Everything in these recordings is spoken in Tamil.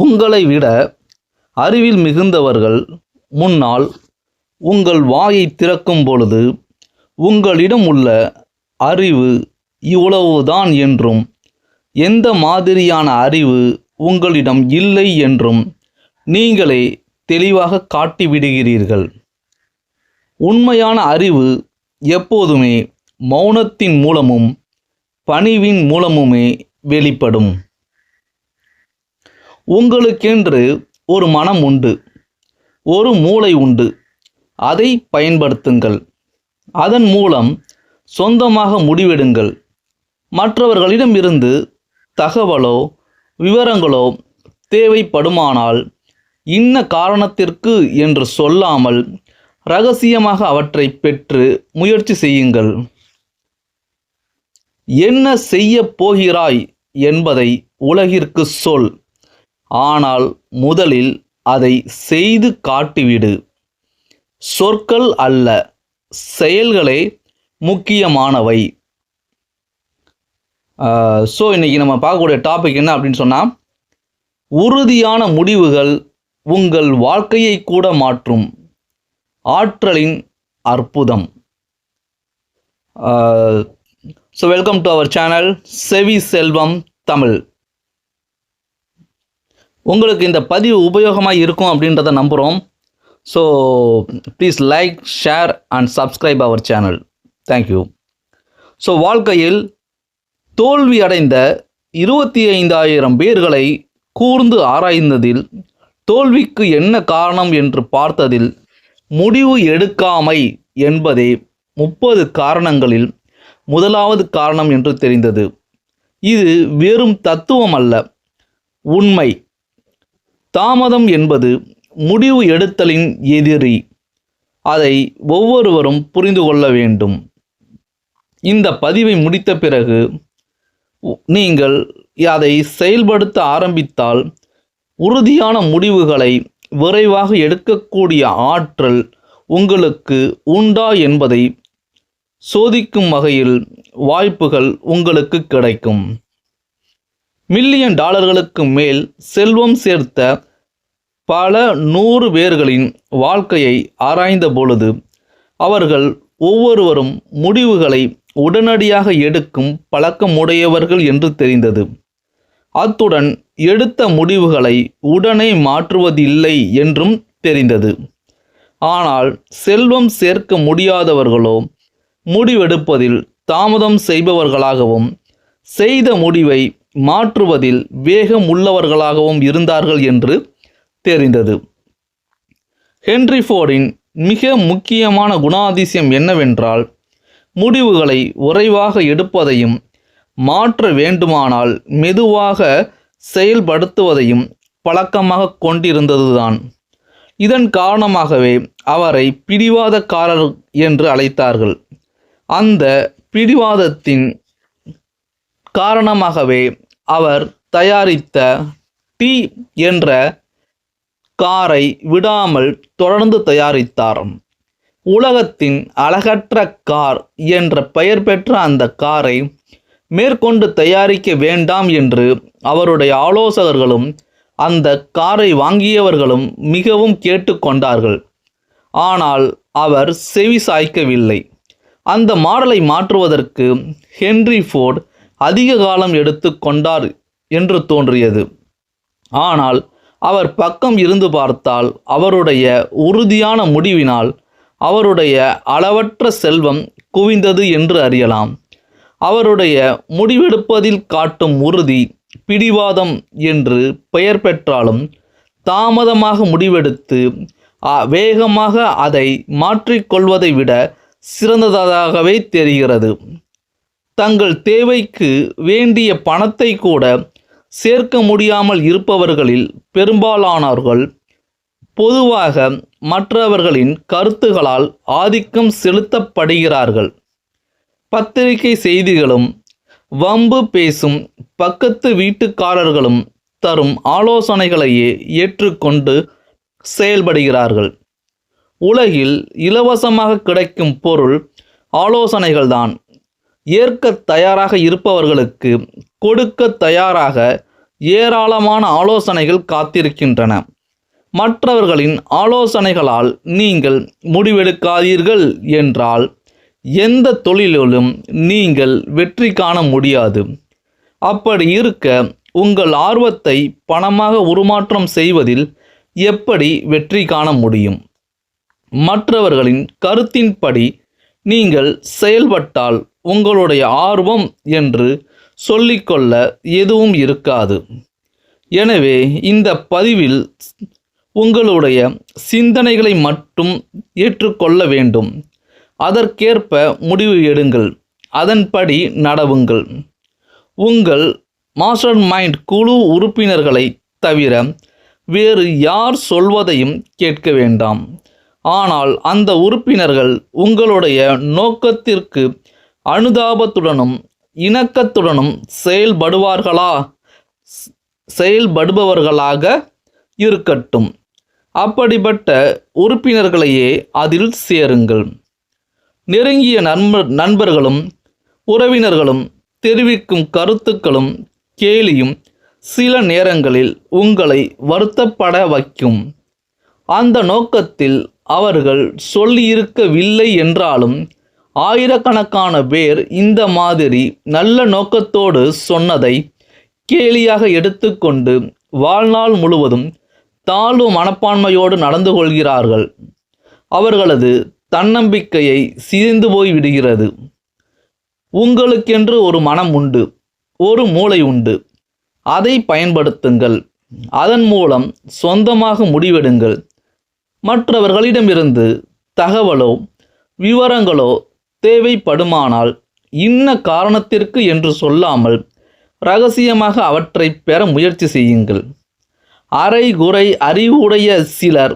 உங்களை விட அறிவில் மிகுந்தவர்கள் முன்னால் உங்கள் வாயை திறக்கும் பொழுது உங்களிடம் உள்ள அறிவு இவ்வளவுதான் என்றும் எந்த மாதிரியான அறிவு உங்களிடம் இல்லை என்றும் நீங்களே தெளிவாக காட்டிவிடுகிறீர்கள். உண்மையான அறிவு எப்போதுமே மௌனத்தின் மூலமும் பணிவின் மூலமுமே வெளிப்படும். உங்களுக்கென்று ஒரு மனம் உண்டு, ஒரு மூளை உண்டு. அதை பயன்படுத்துங்கள். அதன் மூலம் சொந்தமாக முடிவெடுங்கள். மற்றவர்களிடமிருந்து தகவலோ விவரங்களோ தேவைப்படுமானால் இன்ன காரணத்திற்கு என்று சொல்லாமல் இரகசியமாக அவற்றை பெற்று முயற்சி செய்யுங்கள். என்ன செய்ய போகிறாய் என்பதை உலகிற்கு சொல், ஆனால் முதலில் அதை செய்து காட்டிவிடு. சொற்கள் அல்ல, செயல்களே முக்கியமானவை. ஸோ இன்றைக்கி நம்ம பார்க்கக்கூடிய டாபிக் என்ன அப்படின்னு சொன்னால், உறுதியான முடிவுகள் உங்கள் வாழ்க்கையை கூட மாற்றும் ஆற்றலின் அற்புதம். So welcome to our channel Sevi Selvam Tamil. உங்களுக்கு இந்த பதிவு உபயோகமாக இருக்கும் அப்படின்றத நம்புகிறோம். So please like, share and subscribe our channel. Thank you. So வாழ்க்கையில் தோல்வி அடைந்த 25,000 பேர்களை கூர்ந்து ஆராய்ந்ததில், தோல்விக்கு என்ன காரணம் என்று பார்த்ததில், முடிவு எடுக்காமை என்பதே 30 காரணங்களில் முதலாவது காரணம் என்று தெரிந்தது. இது வெறும் தத்துவம் அல்ல, உண்மை. தாமதம் என்பது முடிவு எடுத்தலின் எதிரி. அதை ஒவ்வொருவரும் புரிந்து கொள்ள வேண்டும். இந்த பதிவை முடித்த பிறகு நீங்கள் அதை செயல்படுத்த ஆரம்பித்தால் உறுதியான முடிவுகளை விரைவாக எடுக்கக்கூடிய ஆற்றல் உங்களுக்கு உண்டா என்பதை சோதிக்கும் வகையில் வாய்ப்புகள் உங்களுக்கு கிடைக்கும். $1,000,000 டாலர்களுக்கு மேல் செல்வம் சேர்த்த பல 100 பேர்களின் வாழ்க்கையை ஆராய்ந்த பொழுது அவர்கள் ஒவ்வொருவரும் முடிவுகளை உடனடியாக எடுக்கும் பழக்கமுடையவர்கள் என்று தெரிந்தது. அத்துடன் எடுத்த முடிவுகளை உடனே மாற்றுவதில்லை என்றும் தெரிந்தது. ஆனால் செல்வம் சேர்க்க முடியாதவர்களோ முடிவெடுப்பதில் தாமதம் செய்பவர்களாகவும் செய்த முடிவை மாற்றுவதில் வேகம் உள்ளவர்களாகவும் இருந்தார்கள் என்று தெரிந்தது. ஹென்றி ஃபோர்டின் மிக முக்கியமான குணாதிசயம் என்னவென்றால், முடிவுகளை விரைவாக எடுப்பதையும் மாற்ற வேண்டுமானால் மெதுவாக செயல்படுத்துவதையும் பழக்கமாக கொண்டிருந்ததுதான். இதன் காரணமாகவே அவரை பிடிவாதக்காரர் என்று அழைத்தார்கள். அந்த பிடிவாதத்தின் காரணமாகவே அவர் தயாரித்த டி என்ற காரை விடாமல் தொடர்ந்து தயாரித்தார். உலகத்தின் அழகற்ற கார் என்ற பெயர் பெற்ற அந்த காரை மேற்கொண்டு தயாரிக்க வேண்டாம் என்று அவருடைய ஆலோசகர்களும் அந்த காரை வாங்கியவர்களும் மிகவும் கேட்டுக்கொண்டார்கள். ஆனால் அவர் செவி சாய்க்கவில்லை. அந்த மாடலை மாற்றுவதற்கு ஹென்றி ஃபோர்ட் அதிக காலம் எடுத்து கொண்டார் என்று தோன்றியது. ஆனால் அவர் பக்கம் இருந்து பார்த்தால் அவருடைய உறுதியான முடிவினால் அவருடைய அளவற்ற செல்வம் குவிந்தது என்று அறியலாம். அவருடைய முடிவெடுப்பதில் காட்டும் உறுதி பிடிவாதம் என்று பெயர் பெற்றாலும், தாமதமாக முடிவெடுத்து வேகமாக அதை மாற்றிக்கொள்வதை விட சிறந்ததாகவே தெரிகிறது. தங்கள் தேவைக்கு வேண்டிய பணத்தை கூட சேர்க்க முடியாமல் இருப்பவர்களில் பெரும்பாலானவர்கள் பொதுவாக மற்றவர்களின் கருத்துகளால் ஆதிக்கம் செலுத்தப்படுகிறார்கள். பத்திரிகை செய்திகளும் வம்பு பேசும் பக்கத்து வீட்டுக்காரர்களும் தரும் ஆலோசனைகளையே ஏற்றுக்கொண்டு செயல்படுகிறார்கள். உலகில் இலவசமாக கிடைக்கும் பொருள் ஆலோசனைகள்தான். ஏற்க தயாராக இருப்பவர்களுக்கு கொடுக்க தயாராக ஏராளமான ஆலோசனைகள் காத்திருக்கின்றன. மற்றவர்களின் ஆலோசனைகளால் நீங்கள் முடிவெடுக்காதீர்கள் என்றால் எந்த தொழிலிலும் நீங்கள் வெற்றி காண முடியாது. அப்படி இருக்க உங்கள் ஆர்வத்தை பணமாக உருமாற்றம் செய்வதில் எப்படி வெற்றி காண முடியும்? மற்றவர்களின் கருத்தின்படி நீங்கள் செயல்பட்டால் உங்களுடைய ஆர்வம் என்று சொல்லிக்கொள்ள எதுவும் இருக்காது. எனவே இந்த பதிவில் உங்களுடைய சிந்தனைகளை மட்டும் ஏற்றுக்கொள்ள வேண்டும். அதற்கேற்ப முடிவு எடுங்கள், அதன்படி நடவுங்கள். உங்கள் மாஸ்டர் மைண்ட் குழு உறுப்பினர்களை தவிர வேறு யார் சொல்வதையும் கேட்க வேண்டாம். ஆனால் அந்த உறுப்பினர்கள் உங்களுடைய நோக்கத்திற்கு அனுதாபத்துடனும் இணக்கத்துடனும் செயல்படுபவர்களாக இருக்கட்டும். அப்படிப்பட்ட உறுப்பினர்களையே அதில் சேருங்கள். நெருங்கிய நண்பர்களும் உறவினர்களும் தெரிவிக்கும் கருத்துக்களும் கேலியும் சில நேரங்களில் உங்களை வருத்தப்பட வைக்கும். அந்த நோக்கத்தில் அவர்கள் சொல்லியிருக்கவில்லை என்றாலும் ஆயிரக்கணக்கான பேர் இந்த மாதிரி நல்ல நோக்கத்தோடு சொன்னதை கேலியாக எடுத்துக்கொண்டு வாழ்நாள் முழுவதும் தாழ்வு மனப்பான்மையோடு நடந்து கொள்கிறார்கள். அவர்களது தன்னம்பிக்கையை சிதைந்து போய் விடுகிறது. உங்களுக்கென்று ஒரு மனம் உண்டு, ஒரு மூளை உண்டு. அதை பயன்படுத்துங்கள். அதன் மூலம் சொந்தமாக முடிவெடுங்கள். மற்றவர்களிடமிருந்து தகவலோ விவரங்களோ தேவைப்படுமானால் இன்ன காரணத்திற்கு என்று சொல்லாமல் இரகசியமாக அவற்றை பெற முயற்சி செய்யுங்கள். அரைகுறை அறிவுடைய சிலர்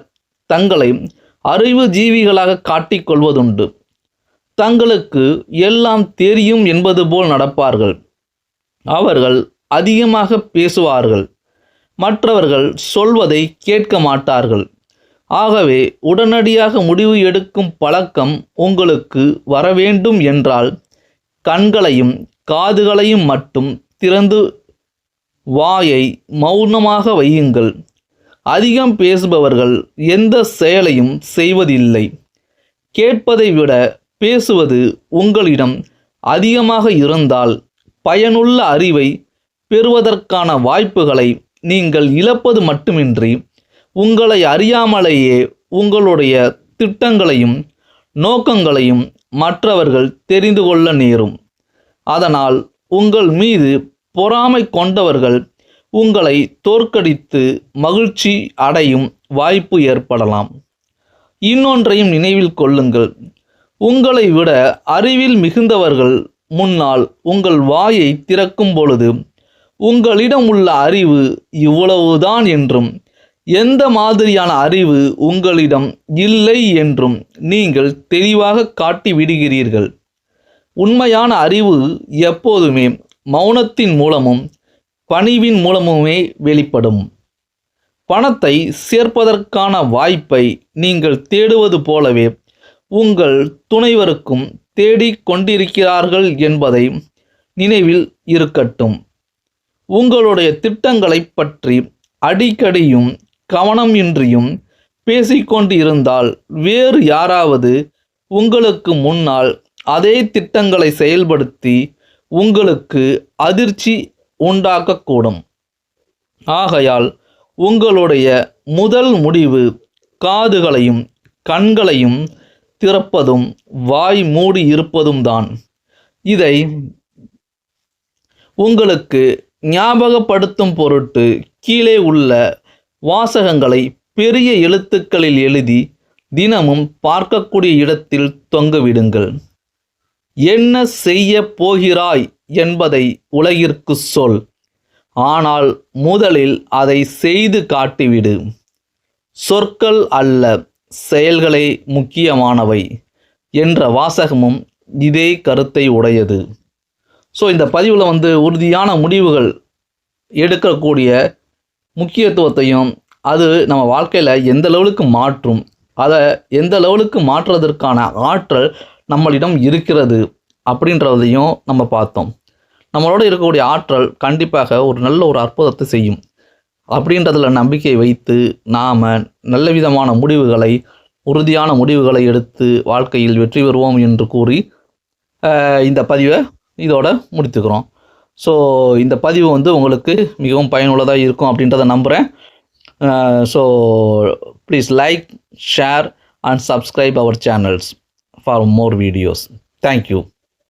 தங்களை அறிவு ஜீவிகளாக காட்டிக்கொள்வதுண்டு. தங்களுக்கு எல்லாம் தெரியும் என்பது போல் நடப்பார்கள். அவர்கள் அதிகமாக பேசுவார்கள். மற்றவர்கள் சொல்வதை கேட்க மாட்டார்கள். ஆகவே உடனடியாக முடிவு எடுக்கும் பழக்கம் உங்களுக்கு வரவேண்டும் என்றால் கண்களையும் காதுகளையும் மட்டும் திறந்து வாயை மௌனமாக வையுங்கள். அதிகம் பேசுபவர்கள் எந்த செயலையும் செய்வதில்லை. கேட்பதை விட பேசுவது உங்களிடம் அதிகமாக இருந்தால் பயனுள்ள அறிவை பெறுவதற்கான வாய்ப்புகளை நீங்கள் இழப்பது மட்டுமின்றி உங்களை அறியாமலேயே உங்களுடைய திட்டங்களையும் நோக்கங்களையும் மற்றவர்கள் தெரிந்து கொள்ள நேரும். அதனால் உங்கள் மீது பொறாமை கொண்டவர்கள் உங்களை தோற்கடித்து மகிழ்ச்சி அடையும் வாய்ப்பு ஏற்படலாம். இன்னொன்றையும் நினைவில் கொள்ளுங்கள். உங்களை விட அறிவில் மிகுந்தவர்கள் முன்னால் உங்கள் வாயை திறக்கும் பொழுது உங்களிடம் உள்ள அறிவு இவ்வளவுதான் என்றும் எந்த மாதிரியான அறிவு உங்களிடம் இல்லை என்றும் நீங்கள் தெளிவாக காட்டி விடுகிறீர்கள். உண்மையான அறிவு எப்போதுமே மௌனத்தின் மூலமும் பணிவின் மூலமுமே வெளிப்படும். பணத்தை சேர்ப்பதற்கான வாய்ப்பை நீங்கள் தேடுவது போலவே உங்கள் துணைவருக்கும் தேடிக் கொண்டிருக்கிறார்கள் என்பதை நினைவில் இருக்கட்டும். உங்களுடைய திட்டங்களை பற்றி அடிக்கடியும் கவனம் இன்றியும் பேசிக்கொண்டு இருந்தால் வேறு யாராவது உங்களுக்கு முன்னால் அதே திட்டங்களை செயல்படுத்தி உங்களுக்கு அதிர்ச்சி உண்டாக்கக்கூடும். ஆகையால் உங்களுடைய முதல் முடிவு காதுகளையும் கண்களையும் திறப்பதும் வாய் மூடி இருப்பதும் தான். இதை உங்களுக்கு ஞாபகப்படுத்தும் பொருட்டு கீழே உள்ள வாசகங்களை பெரிய எழுத்துக்களில் எழுதி தினமும் பார்க்கக்கூடிய இடத்தில் தொங்கவிடுங்கள். என்ன செய்ய போகிறாய் என்பதை உலகிற்கு சொல், ஆனால் முதலில் அதை செய்து காட்டிவிடு. சொற்கள் அல்ல, செயல்களே முக்கியமானவை என்ற வாசகமும் இதே கருத்தை உடையது. ஸோ இந்த பதிவில் உறுதியான முடிவுகள் எடுக்கக்கூடிய முக்கியத்துவத்தையும் அது நம்ம வாழ்க்கையில் எந்த லெவலுக்கு மாற்றும், அதை எந்த லெவலுக்கு மாற்றுவதற்கான ஆற்றல் நம்மளிடம் இருக்கிறது அப்படின்றதையும் நம்ம பார்த்தோம். நம்மளோட இருக்கக்கூடிய ஆற்றல் கண்டிப்பாக ஒரு நல்ல ஒரு அற்புதத்தை செய்யும். அப்படின்றதில் நம்பிக்கை வைத்து நாம் நல்ல விதமான முடிவுகளை, உறுதியான முடிவுகளை எடுத்து வாழ்க்கையில் வெற்றி பெறுவோம் என்று கூறி இந்த பதிவை இதோட முடித்துக்கிறோம். ஸோ இந்த பதிவு உங்களுக்கு மிகவும் பயனுள்ளதாக இருக்கும் அப்படின்றத நம்புகிறேன். So please like, share and subscribe our channels for more videos. Thank you.